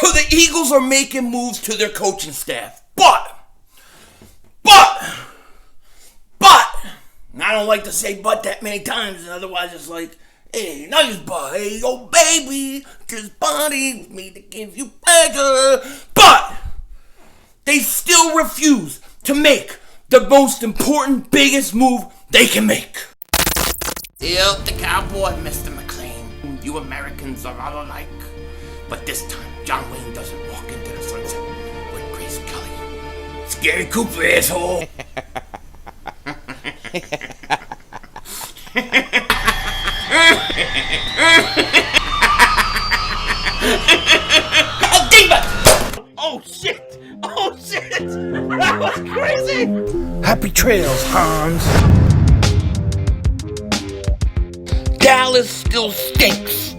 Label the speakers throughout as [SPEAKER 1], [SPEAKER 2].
[SPEAKER 1] So the Eagles are making moves to their coaching staff. But, and I don't like to say but that many times, otherwise it's like, hey, nice but, hey, yo, baby, just body with me to give you pleasure. But they still refuse to make the most important, biggest move they can make. Yep, the cowboy, Mr. McLean. You Americans are all alike. But this time, John Wayne doesn't walk into the sunset with Grace Kelly. Scary Cooper, asshole. Oh, Dingbat! Oh, shit! Oh, shit! That was crazy! Happy trails, Hans. Dallas still stinks.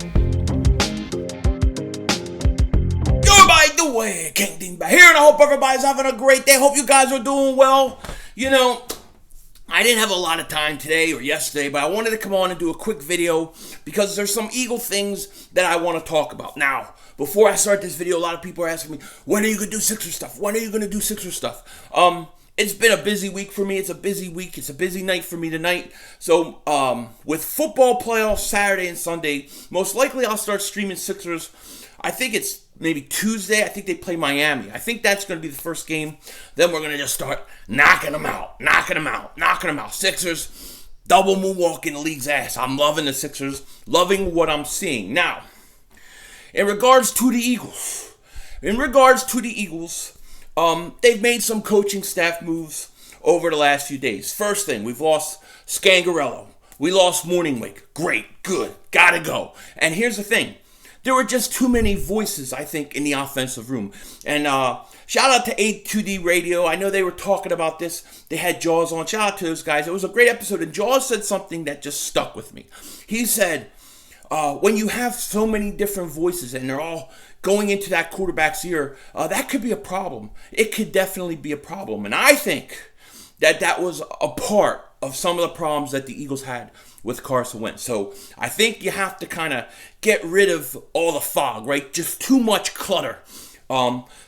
[SPEAKER 1] Everybody do it, King Dingbat here, and I hope everybody's having a great day. Hope you guys are doing well. You know, I didn't have a lot of time today or yesterday, but I wanted to come on and do a quick video because there's some Eagle things that I want to talk about. Now, before I start this video, a lot of people are asking me, when are you going to do Sixer stuff? When are you going to do Sixer stuff? It's been a busy week for me. It's a busy week. It's a busy night for me tonight. So, with football playoffs Saturday and Sunday, most likely I'll start streaming Sixers. I think it's maybe Tuesday. I think they play Miami. I think that's going to be the first game. Then we're going to just start knocking them out. Sixers, double moonwalk in the league's ass. I'm loving the Sixers. Loving what I'm seeing. Now, in regards to the Eagles, they've made some coaching staff moves over the last few days. First thing, we've lost Scangarello. We lost Morningwake. Great, good, gotta go. And here's the thing. There were just too many voices, I think, in the offensive room. And shout out to A2D Radio. I know they were talking about this. They had Jaws on. Shout out to those guys. It was a great episode. And Jaws said something that just stuck with me. He said, when you have so many different voices and they're all going into that quarterback's ear, that could be a problem. It could definitely be a problem. And I think that was a part of some of the problems that the Eagles had with Carson Wentz. So I think you have to kind of get rid of all the fog, right? Just too much clutter.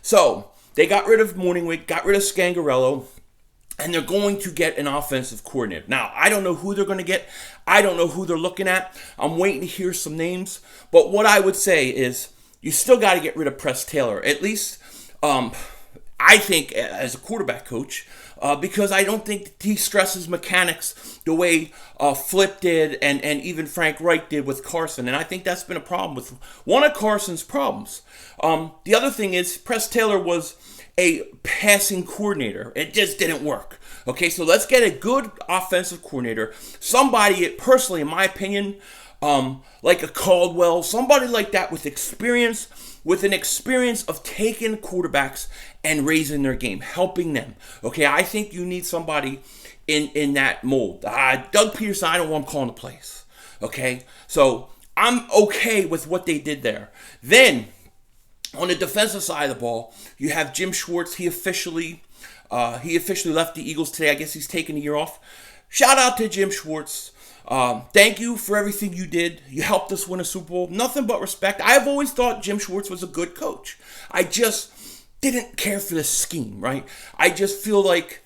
[SPEAKER 1] So they got rid of Morningwake, got rid of Scangarello, and they're going to get an offensive coordinator. Now, I don't know who they're going to get. I don't know who they're looking at. I'm waiting to hear some names. But what I would say is you still got to get rid of Press Taylor. At least, I think, as a quarterback coach, because I don't think he stresses mechanics the way Flip did and even Frank Reich did with Carson. And I think that's been a problem with one of Carson's problems. The other thing is Press Taylor was a passing coordinator. It just didn't work. Okay, so let's get a good offensive coordinator. Somebody, personally, in my opinion, like a Caldwell, somebody like that with an experience of taking quarterbacks and raising their game, helping them. Okay, I think you need somebody in that mold. Doug Peterson, I don't want him calling the plays. Okay, so I'm okay with what they did there. Then, on the defensive side of the ball, you have Jim Schwartz. He officially left the Eagles today. I guess he's taking a year off. Shout out to Jim Schwartz. Thank you for everything you did. You helped us win a Super Bowl. Nothing but respect. I've always thought Jim Schwartz was a good coach. I just didn't care for the scheme, right? I just feel like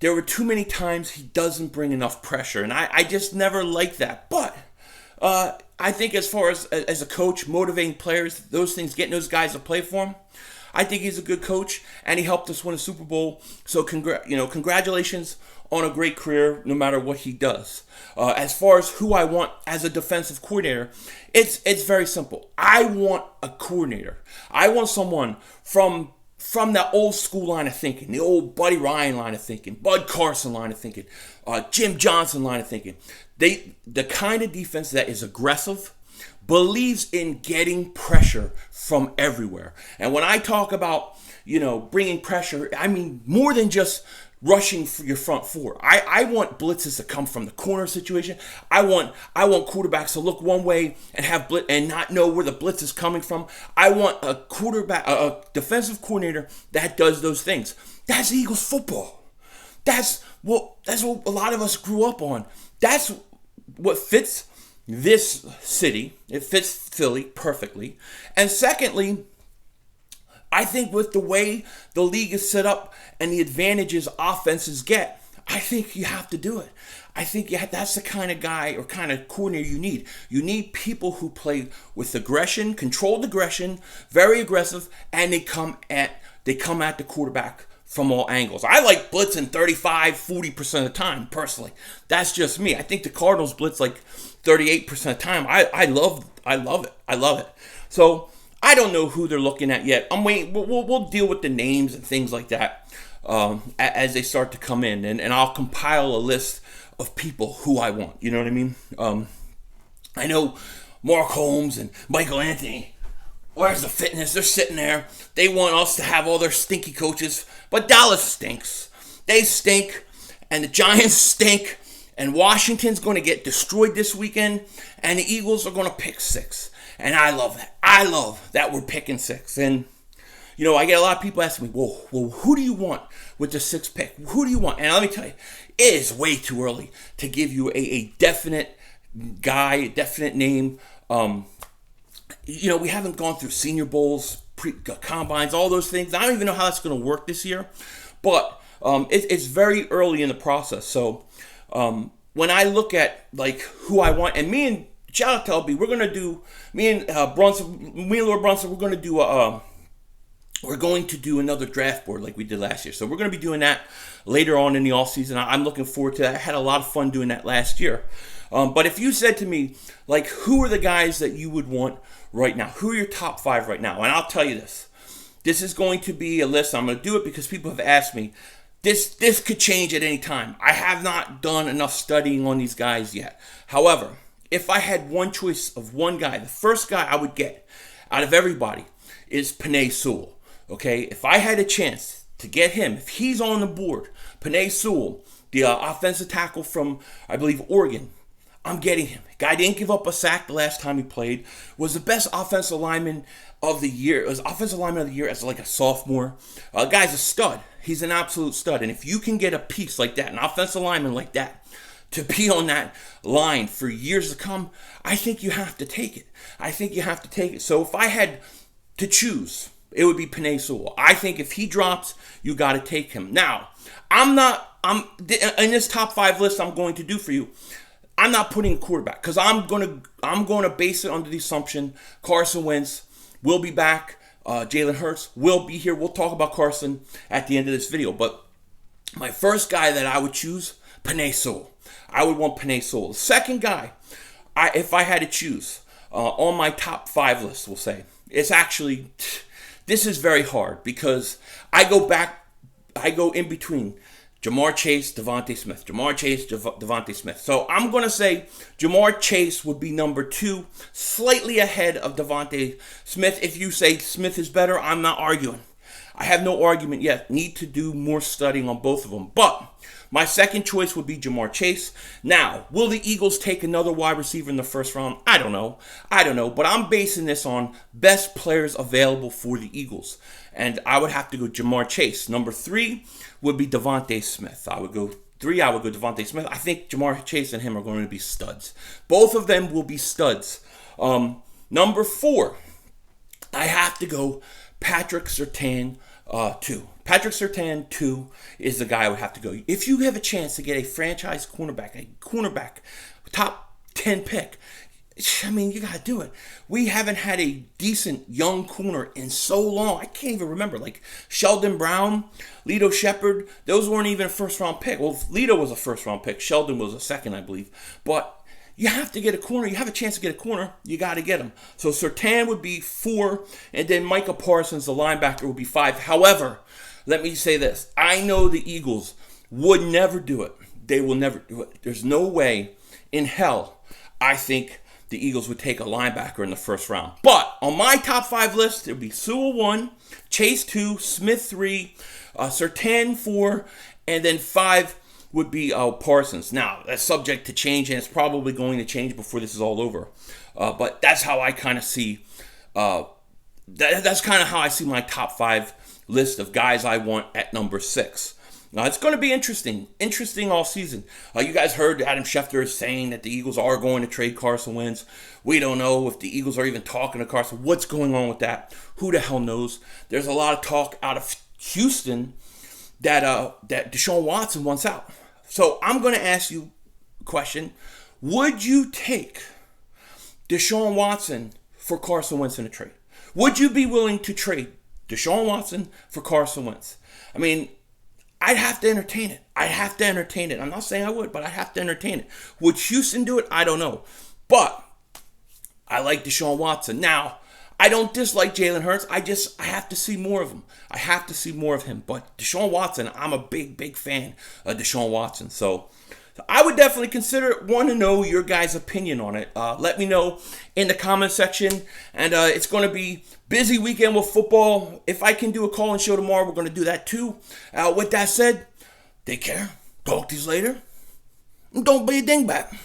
[SPEAKER 1] there were too many times he doesn't bring enough pressure, and I just never liked that. But I think as far as a coach, motivating players, those things, getting those guys to play for him, I think he's a good coach, and he helped us win a Super Bowl. So congratulations on a great career, no matter what he does. As far as who I want as a defensive coordinator, it's very simple. I want a coordinator. I want someone from that old school line of thinking, the old Buddy Ryan line of thinking, Bud Carson line of thinking, Jim Johnson line of thinking. The kind of defense that is aggressive, believes in getting pressure from everywhere. And when I talk about, bringing pressure, I mean more than just rushing for your front four. I want blitzes to come from the corner situation. I want quarterbacks to look one way and have blitz and not know where the blitz is coming from. I want a defensive coordinator that does those things. That's Eagles football. That's what a lot of us grew up on. That's what fits this city. It fits Philly perfectly. And secondly, I think with the way the league is set up and the advantages offenses get, I think you have to do it. I think that's the kind of guy or kind of coordinator you need. You need people who play with aggression, controlled aggression, very aggressive, and they come at the quarterback from all angles. I like blitzing 35-40% of the time, personally. That's just me. I think the Cardinals blitz like 38% of the time. I love it. So I don't know who they're looking at yet. I'm waiting. We'll deal with the names and things like that as they start to come in, and I'll compile a list of people who I want. You know what I mean? I know Mark Holmes and Michael Anthony. Where's the fitness? They're sitting there. They want us to have all their stinky coaches. But Dallas stinks. They stink. And the Giants stink. And Washington's going to get destroyed this weekend. And the Eagles are going to pick 6. And I love that. I love that we're picking 6. And, you know, I get a lot of people asking me, well, who do you want with the 6th pick? Who do you want? And let me tell you, it is way too early to give you a definite guy, a definite name. You know, we haven't gone through Senior Bowls, combines, all those things. I don't even know how that's going to work this year. But it's very early in the process. So when I look at, like, who I want, and me and, shout out to LB, we're going to do, me and Lord Brunson, we're going to do another draft board like we did last year. So we're going to be doing that later on in the offseason. I'm looking forward to that. I had a lot of fun doing that last year. But if you said to me, like, who are the guys that you would want right now? Who are your top 5 right now? And I'll tell you this. This is going to be a list. I'm going to do it because people have asked me. This could change at any time. I have not done enough studying on these guys yet. However, if I had one choice of one guy, the first guy I would get out of everybody is Penei Sewell. Okay? If I had a chance to get him, if he's on the board, Penei Sewell, the offensive tackle from, I believe, Oregon, I'm getting him. Guy didn't give up a sack the last time he played. Was the best offensive lineman of the year. Was offensive lineman of the year as like a sophomore. Guy's a stud. He's an absolute stud. And if you can get a piece like that, an offensive lineman like that, to be on that line for years to come, I think you have to take it. So if I had to choose, it would be Penei Sewell. I think if he drops, you got to take him. Now, I'm in this top 5 list I'm going to do for you. I'm not putting a quarterback because I'm going to base it under the assumption Carson Wentz will be back. Jalen Hurts will be here. We'll talk about Carson at the end of this video. But my first guy that I would choose, Penei Sewell. I would want Penei Sewell. The second guy, if I had to choose on my top 5 list, we'll say, it's actually, this is very hard because I go in between Jamar Chase, Devontae Smith. Jamar Chase, Devontae Smith. So I'm going to say Jamar Chase would be number 2, slightly ahead of Devontae Smith. If you say Smith is better, I'm not arguing. I have no argument yet. Need to do more studying on both of them. But my second choice would be Jamar Chase. Now, will the Eagles take another wide receiver in the first round? I don't know. But I'm basing this on best players available for the Eagles. And I would have to go Jamar Chase. Number 3 would be Devontae Smith. I would go Devontae Smith. I think Jamar Chase and him are going to be studs. Both of them will be studs. Number 4, I have to go Patrick Surtain 2. Patrick Surtain 2 is the guy I would have to go. If you have a chance to get a franchise cornerback, top 10 pick, I mean, you got to do it. We haven't had a decent young corner in so long. I can't even remember. Like Sheldon Brown, Lito Shepherd, those weren't even a first-round pick. Well, Lito was a first-round pick. Sheldon was a second, I believe. But you have to get a corner. You have a chance to get a corner. You got to get him. So Surtain would be 4, and then Micah Parsons, the linebacker, would be 5. However, let me say this. I know the Eagles would never do it. They will never do it. There's no way in hell I think the Eagles would take a linebacker in the first round. But on my top 5 list, it would be Sewell 1, Chase 2, Smith 3, Surtain 4, and then 5 would be Parsons. Now, that's subject to change, and it's probably going to change before this is all over. But that's how I kind of see. That's kind of how I see my top 5 list of guys I want at number 6. It's going to be interesting all season. You guys heard Adam Schefter is saying that the Eagles are going to trade Carson Wentz. We don't know if the Eagles are even talking to Carson. What's going on with that? Who the hell knows? There's a lot of talk out of Houston that Deshaun Watson wants out. So I'm going to ask you a question. Would you take Deshaun Watson for Carson Wentz in a trade? Would you be willing to trade Deshaun Watson for Carson Wentz? I mean, I'd have to entertain it. I'm not saying I would, but I'd have to entertain it. Would Houston do it? I don't know. But I like Deshaun Watson. Now, I don't dislike Jalen Hurts. I have to see more of him. I have to see more of him. But Deshaun Watson, I'm a big fan of Deshaun Watson. So I would definitely consider it. Want to know your guys' opinion on it. Let me know in the comment section. And it's going to be busy weekend with football. If I can do a call-in show tomorrow, we're going to do that too. With that said, take care. Talk to you later. And don't be a dingbat.